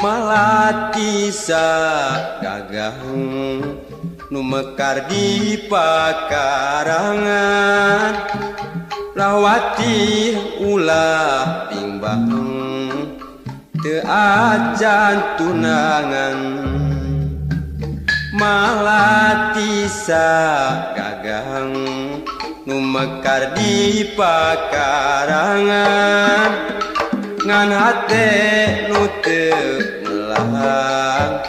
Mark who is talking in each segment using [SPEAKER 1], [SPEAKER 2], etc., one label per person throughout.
[SPEAKER 1] Malati sagagah nu mekar di pakarangan lawati ulah pimbang teu acan tunangan. Malati sagagah nu mekar di pakarangan ngan hate nu teu melang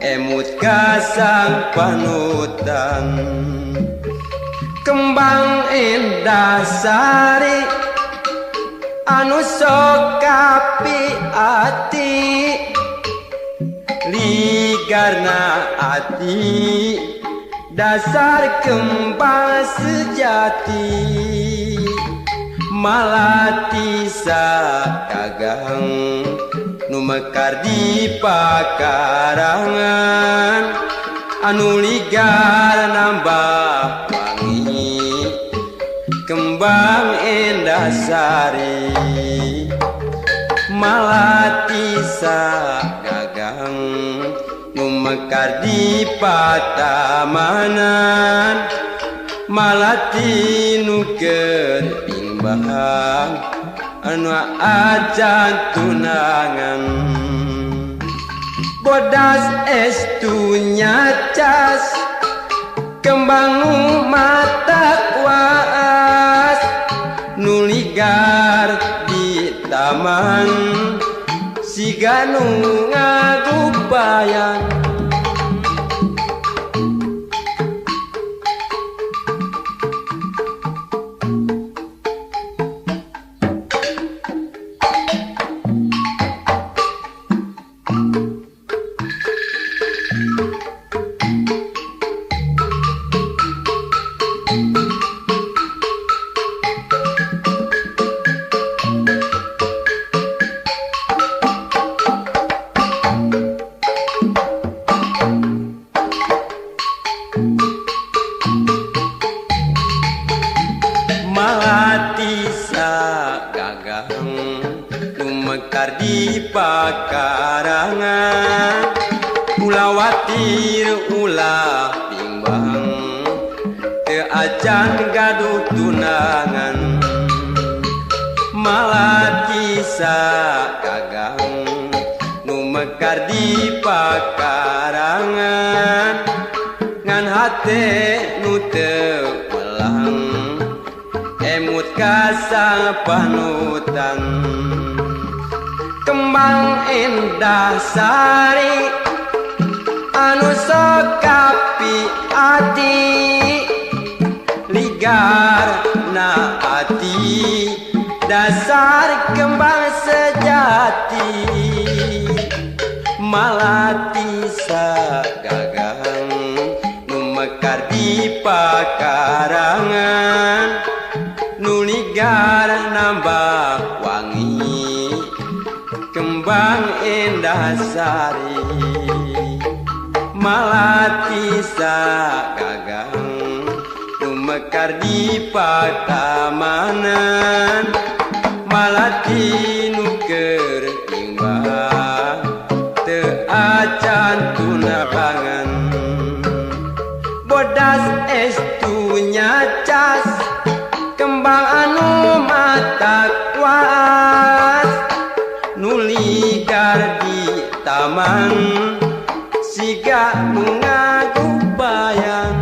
[SPEAKER 1] emut kasang panutan. Kembang endah sari anu sok kapi ati ligarna ati dasar kembang sejati. Malati sagagah nu mekar di pakarangan anu ligar nambah wangi kembang endah sari. Malati sagagah nu mekar di patamanan malati nu keur pimbang anu acan tunangan. Bodas estu nyacas kembang nu mata kuas nu ligar di taman siga nu ngagupayan. Malati sagagah nu mekar di pakarangan ulah watir ulah pimbang teu acan gaduh tunangan. Malati sagagah nu mekar di pakarangan ngan hate nu teu melang emut kasang panutan. Kembang endah sari anu sok kapi ati ligar na ati dasar kembang sejati. Malati sagagah nu mekar di pakarangan nu ligar nambah wangi kembang endah sari. Malati sagagah nu mekar di patamanan malati nu keur pimbang teu acan tunangan. Bodas estu nyacas kembang anu mata kuas nu ligar di taman siga nu ngagupayan.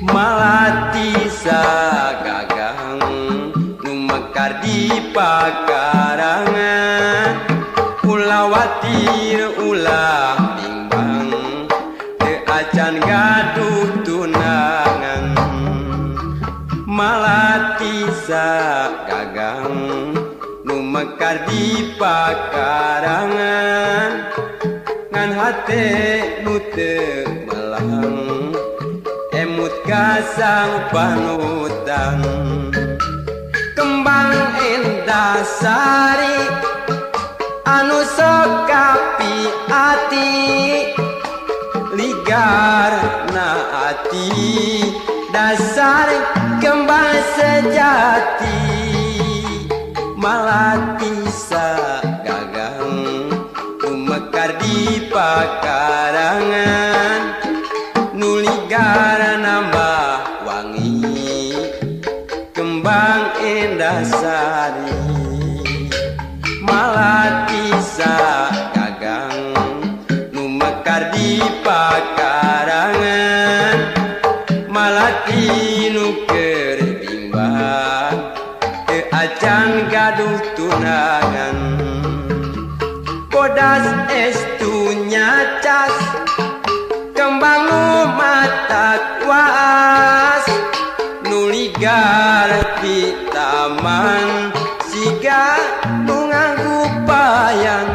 [SPEAKER 1] Malati sagagah nu mekar di pakarangan ulah watir ulah pimbang teu acan gaduh tunangan. Malati sagagah nu mekar di pakarangan ngan hate nu teu melang emut kasang panutan. Kembang endah sari anu sokapi ati ligar na ati dasar kembang sejati malati gagang mekar di pakarangan nuligar nambah wangi kembang indah sari malati gagang nu mekar di pakarangan malati nu keur bimbang acan gaduh tunangan bodas estu nyacas kembang nu matak waas nuligar di taman siga nu nganggu payan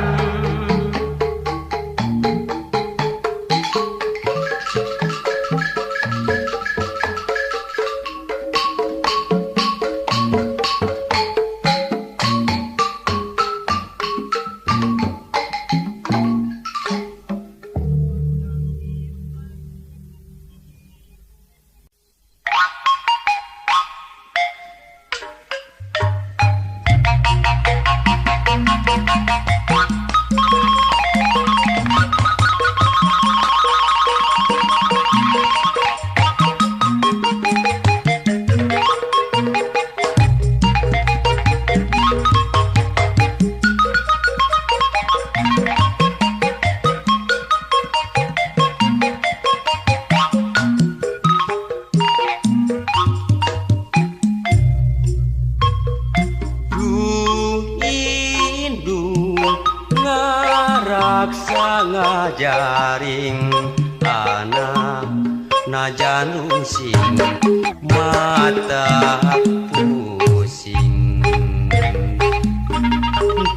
[SPEAKER 1] ngajaring anak najanung sing mata pusing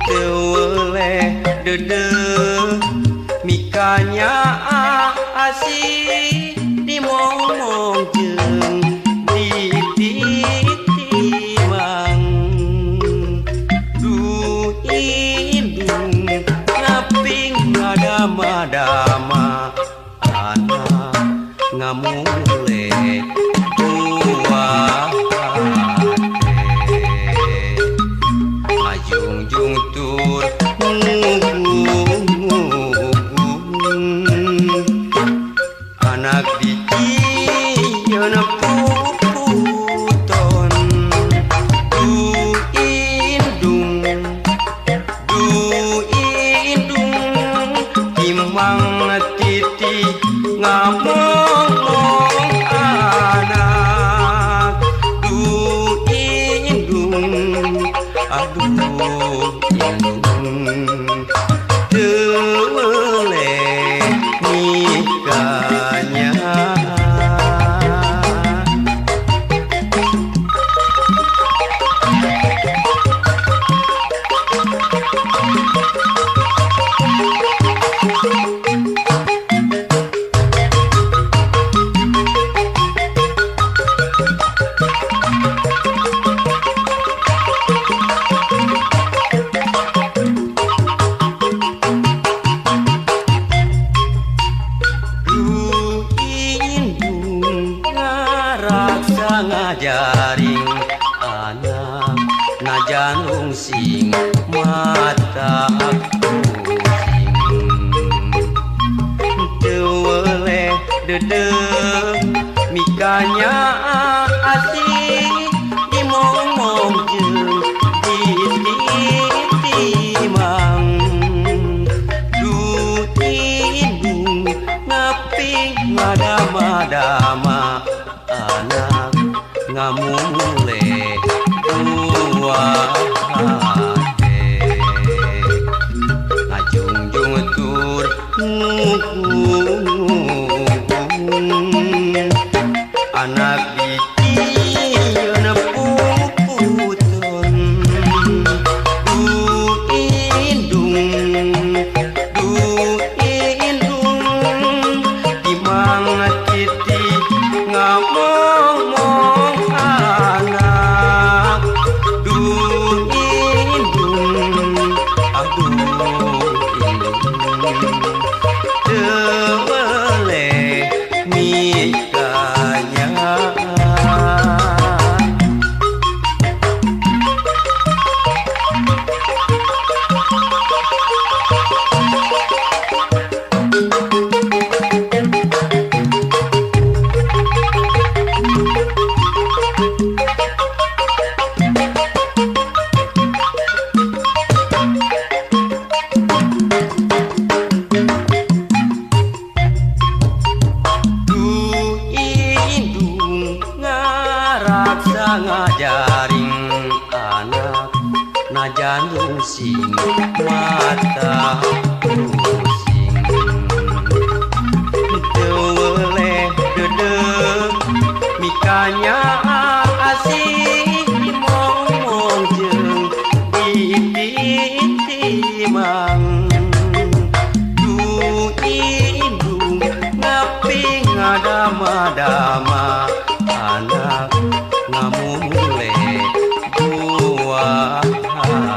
[SPEAKER 1] teweleh dede mikanya asih dimomong jeung ditimang du indung ngaping dama anak ngamule buah ajung-jung tur anak dicieun puputon du indung timang titi ngamong anak du indung aduh indung teweleh nikahnya ngajaring anak najanung sing mata pusing teweleh dede mikanya asih dimomong jeung ditimang du indung ngaping madama anak ngamule buah ngajung-jung tur anak dicieun puputon du indung timang titi ngamong anak du indung aduh pusing mata pusing teweleh dedeg mikanya asih mong jeung ditimang du indung ngapi ngadama-dama anak ngamule buah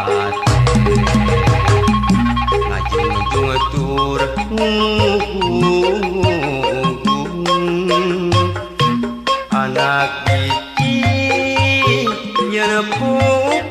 [SPEAKER 1] hati ngajung-ujung tur anak biji nyerepuputon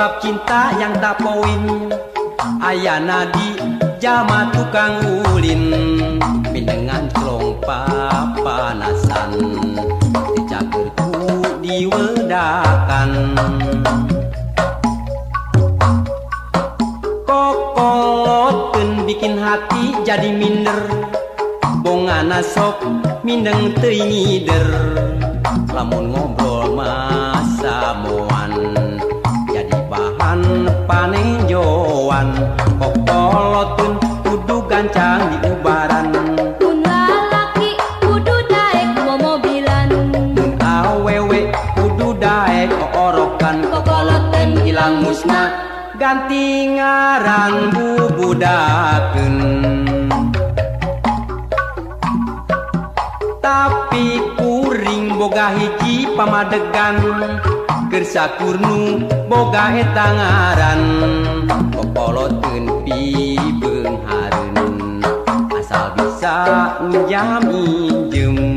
[SPEAKER 1] sebab cinta yang tak poin ayana di jama tukang ulin mindengan klong papanasan dicagerku diwedakan kokolotkeun bikin hati jadi minder bongana sok mindeng teuing ngider lamun ngobrol masa moan bahan panejoan kokolotun kudu gancang di ubaran
[SPEAKER 2] mun lalaki kudu daek momobilan
[SPEAKER 1] mun awewe kudu daek oorokan kokolotun ilang musna ganti ngaran bubudakeun tapi kuring boga hiji pamadegan kersakurnu boga eta ngaran kokolotkeun pibeung hareun asal bisa njam injem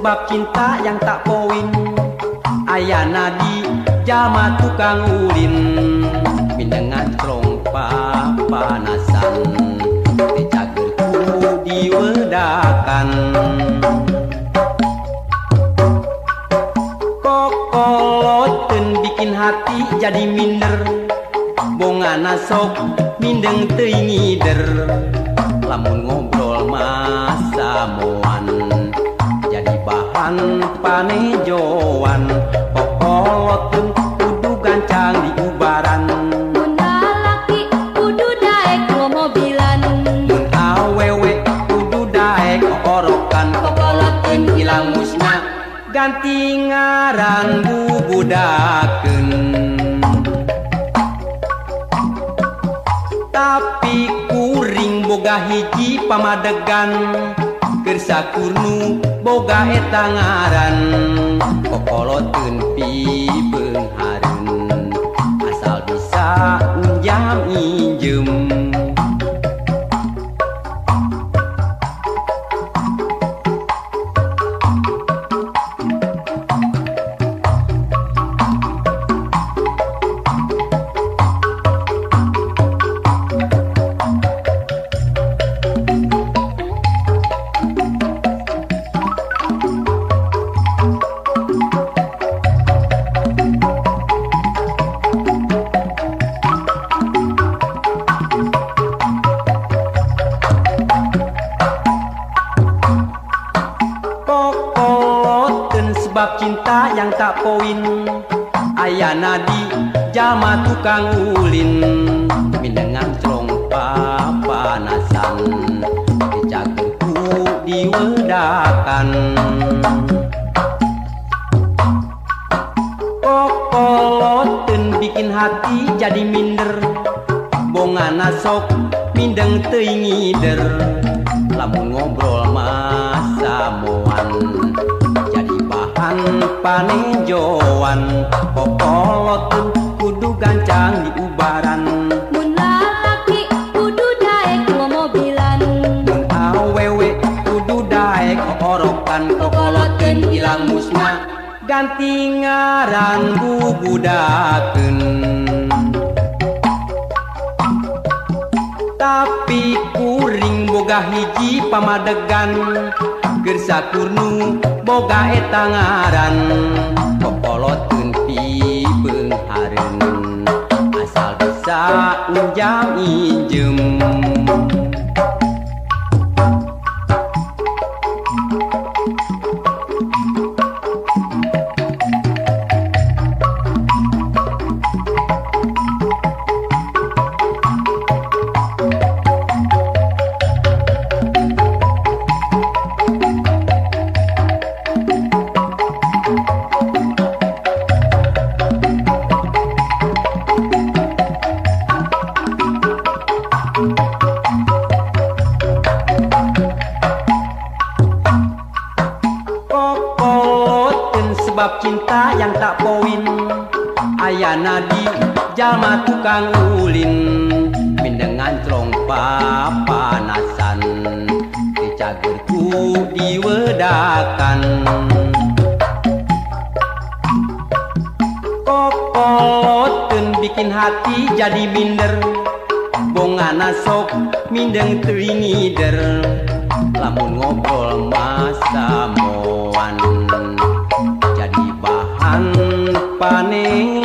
[SPEAKER 1] sebab cinta yang tak poin ayana di jama tukang ulin mindengan klong papanasan dicagerku diwedakan kokolotkeun bikin hati jadi minder bongana sok mindeng teuing ngider lamun ngobrol masa moan bahan panejoan kokolotkeun kudu gancang di ubaran
[SPEAKER 2] mun lalaki kudu daek momobilan
[SPEAKER 1] mun awewe kudu daek oorokan kokolotkeun ilang musna ganti ngaran bubudakeun tapi kuring boga hiji pamadegan kersakurnu boga eta ngaran kokolotkeun pibeung hareun asal bisa njam injem yang tak poin ayana di jalma tukang ulin mindengan celong papanasan dicagerku diwedakan kokoloten bikin hati jadi minder bongana sok mindeng teuing ngider lamun ngobrol masa moan jadi bahan panejoan kokoloten kudu gancang diubaran
[SPEAKER 2] mun lalaki kudu daek mobilan
[SPEAKER 1] mun awewe kudu daek orokan kokoloten ilang musna ganti ngaran bubudakeun tapi kuring boga hiji pamadegan keur sakurnu boga eta ngaran kokoloteun pibeung hareun asal bisa unjam injem sebab cinta yang tak poin ayana di jalma tukang ulin mindengan celong papanasan dicagerku diwedakan kokoloteun bikin hati jadi minder bongana sok mindeng teuing ngider lamun ngobrol masa moan jadi bahan panejoan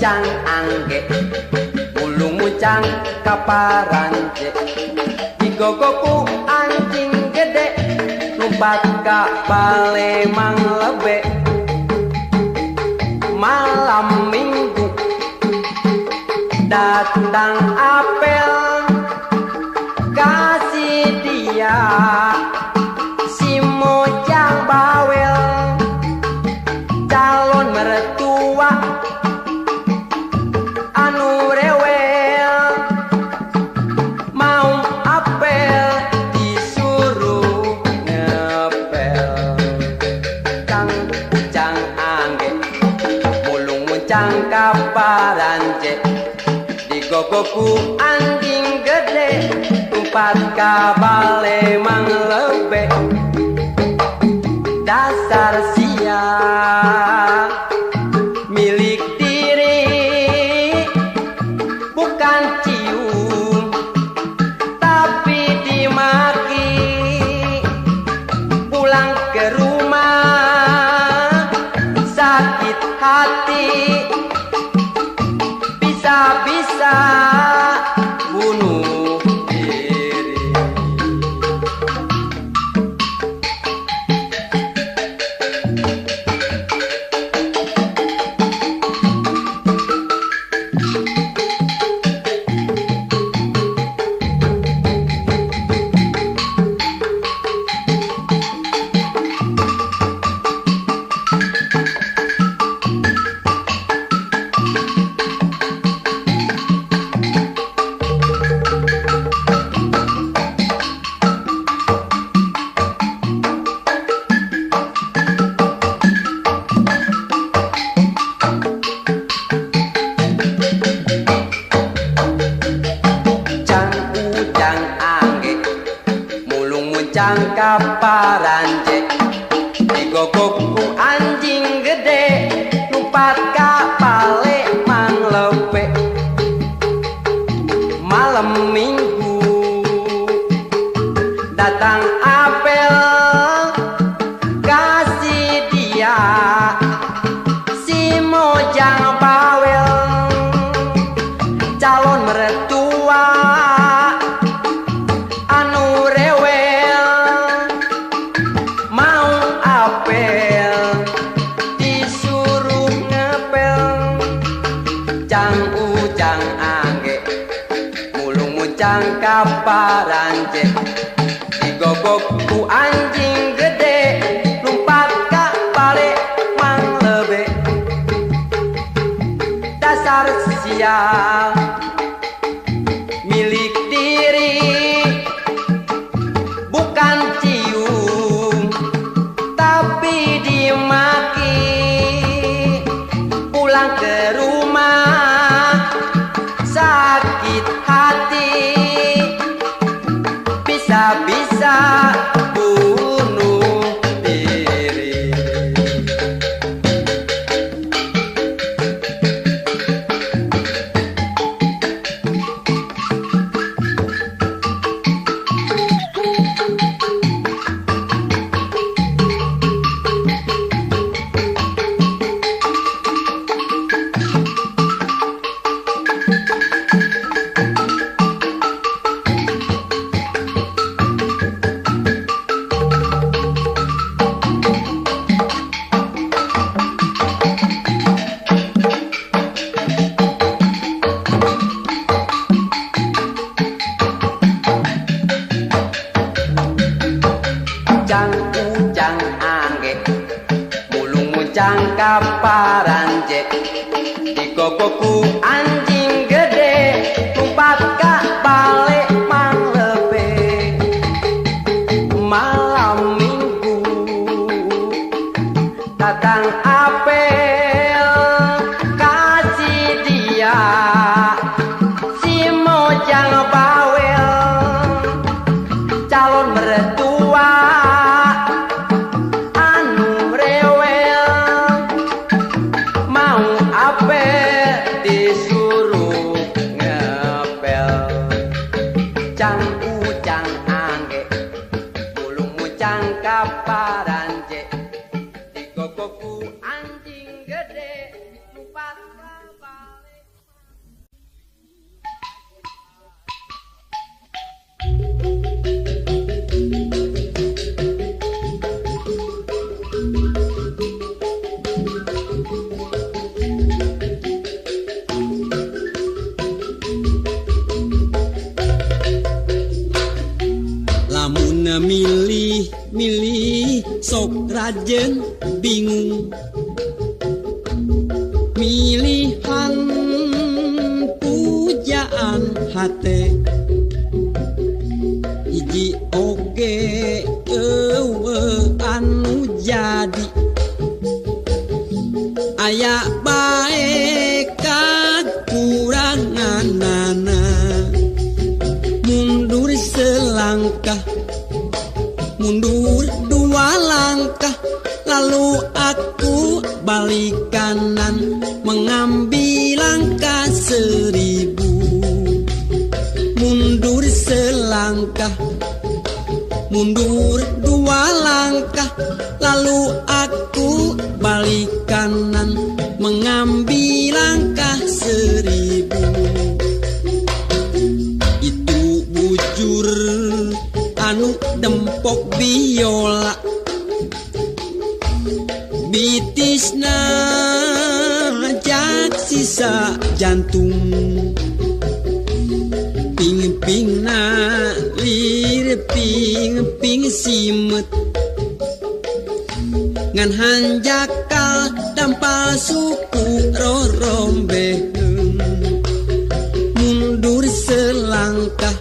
[SPEAKER 1] mucang angge bulu mucang kaparanje digogoku anjing gede lumpat ka bale mang lebe malam minggu datang apel kasih dia si mojang bawel calon mertua anu rewel mau apel disuruh ngepel cang ucang angge mulung mucang kaparanje digogoku anjing gede umpat ka bale mang lebe dasar sia milik diri bukan cium tapi dimaki pulang ke rumah sakit hati bisa-bisa bunuh diri. Mucang kaparanje digogoku anjing gede lumpat ka bale mang lebe malam minggu datang apel kasih dia si mojang bawel calon mertua anu rewel mau apel disuruh ngepel cang ucang angge mulung mucang kaparanje digogoku anjing gede lumpat ka bale mang lebe dasar sial milik diri bukan cium tapi dimaki pulang ke rumah sakit hati bisa-bisa bunuh diri. Ucang ucang angge mulung mucang kaparanje digogoku anjing gede lumpat ka bale mang lebe malam minggu datang apel kasih dia si mojang bawel calon mertua anu rewel mau apel disuruh ngepel
[SPEAKER 3] sok rajin bingung milihan pujaan hate hiji oge anu jadi aya bae kakuranganana mundur selangkah mundur dua langkah lalu aku balik kanan mengambil langkah 1000 mundur selangkah mundur dua langkah lalu aku balik kanan mengambil langkah 1000 itu bujur anu dempok biola bitisna jak sisa jantung ping-pingna lir ping-ping simet ngan hanjakal dampal suku rorombe mundur selangkah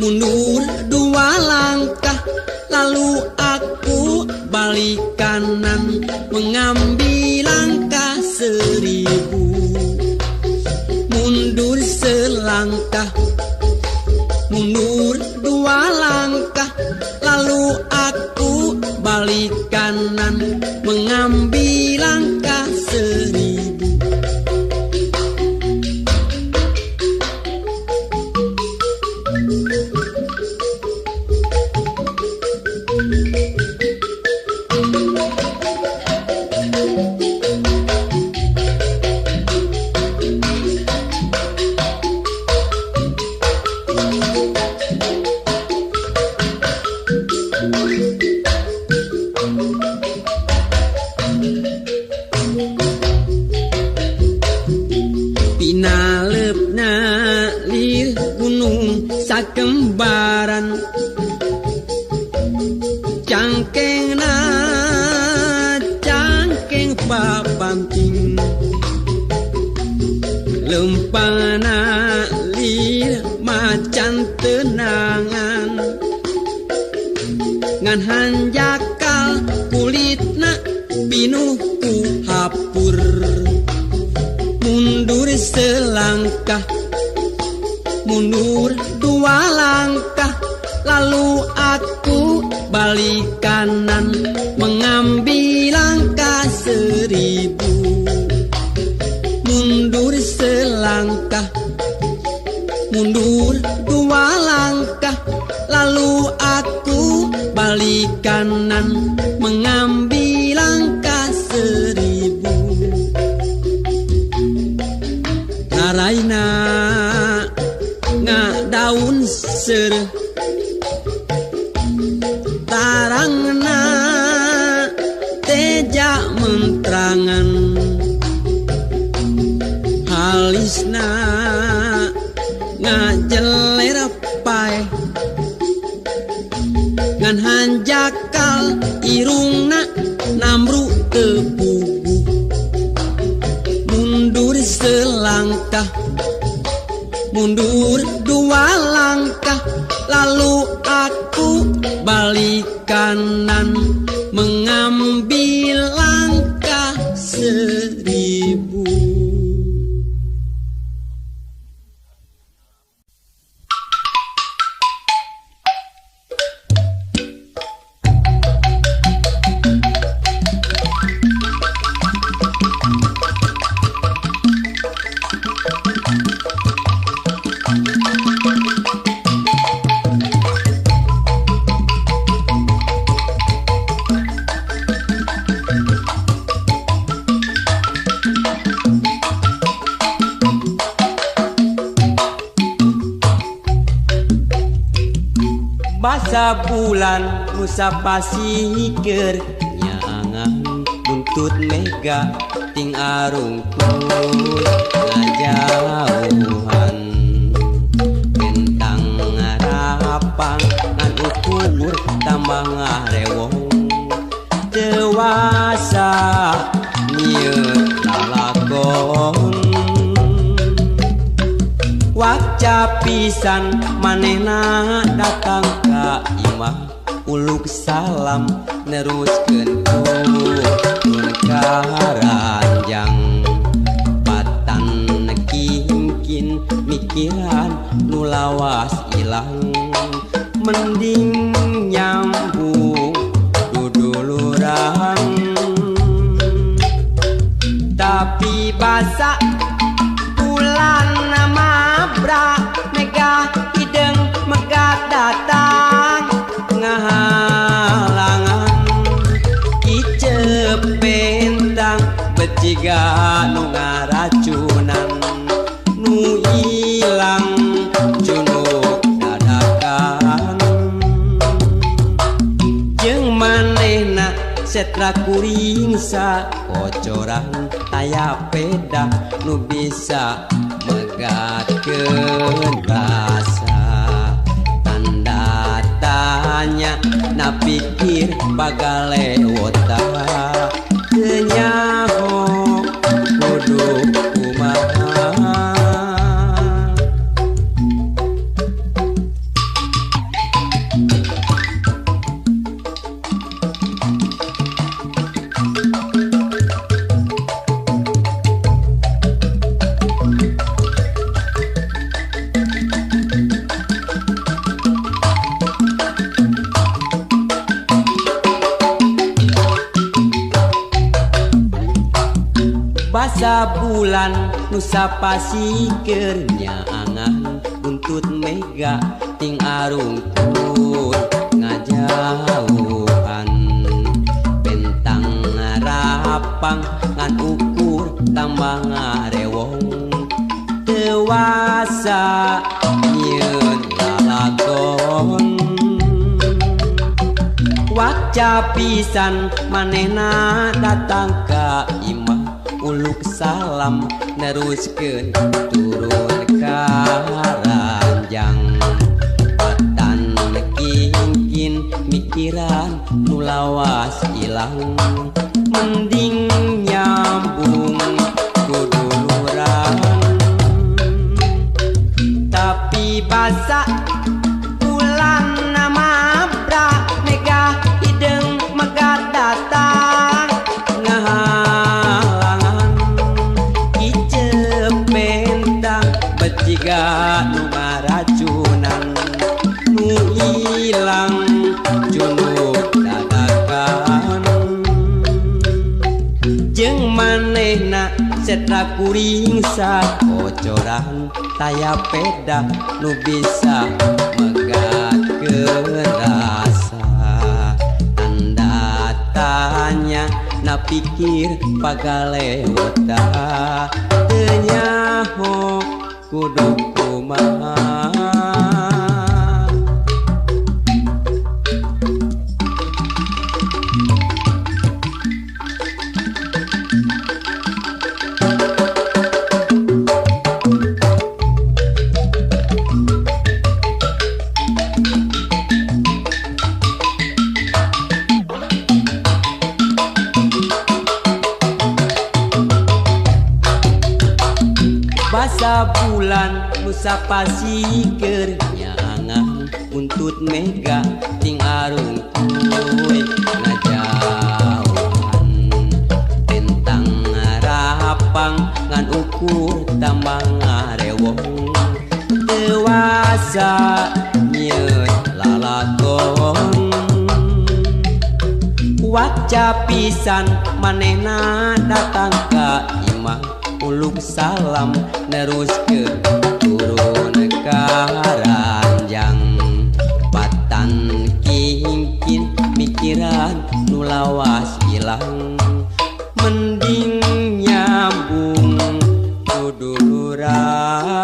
[SPEAKER 3] mundur dua langkah lalu aku balik kanan mengambil langkah 1000 mundur selangkah mundur dua langkah lalu aku balik kanan mengambil langkah 1000 Pinalepna lir gunung sakembaran cangkengna cangkeng papanting lempangna lir macan tenangan ngan hanjakal kulitna pinuh ku hapur mundur selangkah mundur dua langkah lalu aku balik kanan mengambil langkah 1000 mundur selangkah mundur dua langkah lalu aku balik kanan mengambil langkah 1000 Raina ngadaun sereh tarangna teja mentrangan halisna ngajeler pae ngan hanjakal irungna namru tepugu mundur selangkah mundur dua langkah lalu aku balik kanan mengambil langkah 1000 Basa bulan Musa pasihker nyangan buntut mega ting arungkul ngajauhan bentang ngarapang ngan ukur tambah ngarewong dewasa nyieun lalakon waca pisan manehna datang ka imah uluk salam neruskeun kulun karanjang patan kingkin mikiran nu lawas ilang mending nyambung duduluran tapi basa bulan mabra megah hideng megat datang ngahalangan icep pentang beciga nu ngaracunan nu ilang junuk dadakan jeung manehna setra kuring sakocoran aya peda nu bisa megatkeun rasa tanda tanya na pikir bagale wota teu nyaho kudu kumaha basa bulan nusa pasikeun nyaangan buntut mega ting arungkun ngajauhan pentang rapang ngan ukur tambah ngarewong dewasa nyieun lalakon waca pisan manehna datang ka imah uluk salam neruskeun turun karanjang patan kingkin mikiran nu lawas ilang mending nyambung kuduluran tapi basa bulan mabra megah hideng megat datang beciga nu ngaracunan nu ilang junuk dadakan jeung manehna setra kuring sakocoran taya peda nu bisa megatkeun rasa tanda tanya na pikir bagale wota teu nyaho kudu kumaha basa bulan nusa pasikeun nyaangan buntut mega ting arungkuy ngajauhan pentang rapang ngan ukur tambah ngarewong dewasa nyieun lalakon waca pisan manehna datang ka imah uluk salam neruskeun turun karanjang patan kingkin mikiran nu lawas ilang mending nyambung kuduluran